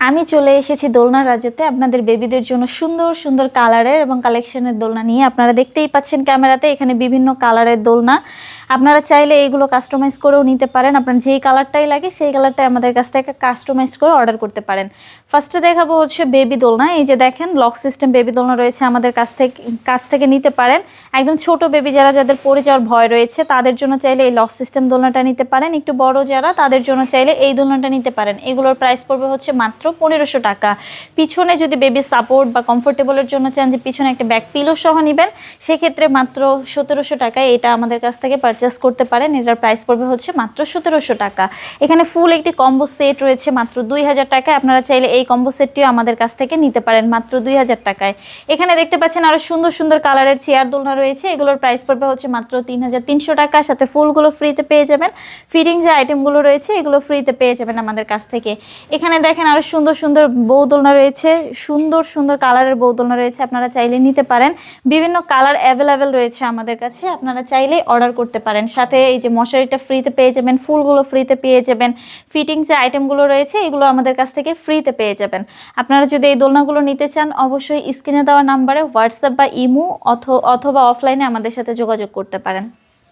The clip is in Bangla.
আমি চলে এসেছি দোলনার রাজ্যতে আপনাদের বেবিদের জন্য সুন্দর সুন্দর কালারের এবং কালেকশনের দোলনা নিয়ে। আপনারা দেখতেই পাচ্ছেন ক্যামেরাতে এখানে বিভিন্ন কালারের দোলনা। আপনারা চাইলে এইগুলো কাস্টমাইজ করেও নিতে পারেন। আপনার যেই কালারটাই লাগে সেই কালারটাই আমাদের কাছ থেকে কাস্টমাইজ করে অর্ডার করতে পারেন। ফার্স্টে দেখাবো হচ্ছে বেবি দোলনা। এই যে দেখেন লক সিস্টেম বেবি দোলনা রয়েছে, আমাদের কাছ থেকে নিতে পারেন। একদম ছোট বেবি যাদের পড়ে যাওয়ার ভয় রয়েছে তাদের জন্য চাইলে এই লক সিস্টেম দোলনাটা নিতে পারেন। একটু বড় যারা তাদের জন্য চাইলে এই দোলনাটা নিতে পারেন। এগুলোর প্রাইস পড়বে হচ্ছে মাত্র 1500 টাকা। পিছনে যদি বেবি সাপোর্ট বা কমফোর্টেবলের জন্য চান যে পিছনে একটা ব্যাক পিলো সহ নেবেন, সেক্ষেত্রে মাত্র 1700 টাকায় এটা আমাদের কাছ থেকে পারচেস করতে পারেন। এটার প্রাইস পড়বে হচ্ছে মাত্র 1700 টাকা। এখানে ফুল একটি কম্বো সেট রয়েছে মাত্র 2000 টাকায়। আপনারা চাইলে এই কম্বো সেটটিও আমাদের কাছ থেকে নিতে পারেন মাত্র 2000 টাকায়। এখানে দেখতে পাচ্ছেন আরো সুন্দর সুন্দর কালারের চেয়ার দোলনা রয়েছে। এগুলোর প্রাইস পড়বে হচ্ছে মাত্র 3300 টাকা। সাথে ফুলগুলো ফ্রিতে পেয়ে যাবেন। ফিটিং যে আইটেমগুলো রয়েছে এগুলো ফ্রিতে পেয়ে যাবেন আমাদের কাছ থেকে। এখানে দেখেন আরো সুন্দর সুন্দর বউ দোলনা রয়েছে, সুন্দর সুন্দর কালারের বউ দোলনা রয়েছে। আপনারা চাইলে নিতে পারেন। বিভিন্ন কালার অ্যাভেলেবেল রয়েছে আমাদের কাছে, আপনারা চাইলে অর্ডার করতে পারেন। সাথে এই যে মশারিটা ফ্রিতে পেয়ে যাবেন, ফুলগুলো ফ্রিতে পেয়ে যাবেন। ফিটিং যে আইটেমগুলো রয়েছে এগুলো আমাদের কাছ থেকে ফ্রিতে পেয়ে যাবেন। আপনারা যদি এই দোলনাগুলো নিতে চান অবশ্যই স্ক্রিনে দেওয়া নাম্বারে হোয়াটসঅ্যাপ বা ইমো অথবা অফলাইনে আমাদের সাথে যোগাযোগ করতে পারেন।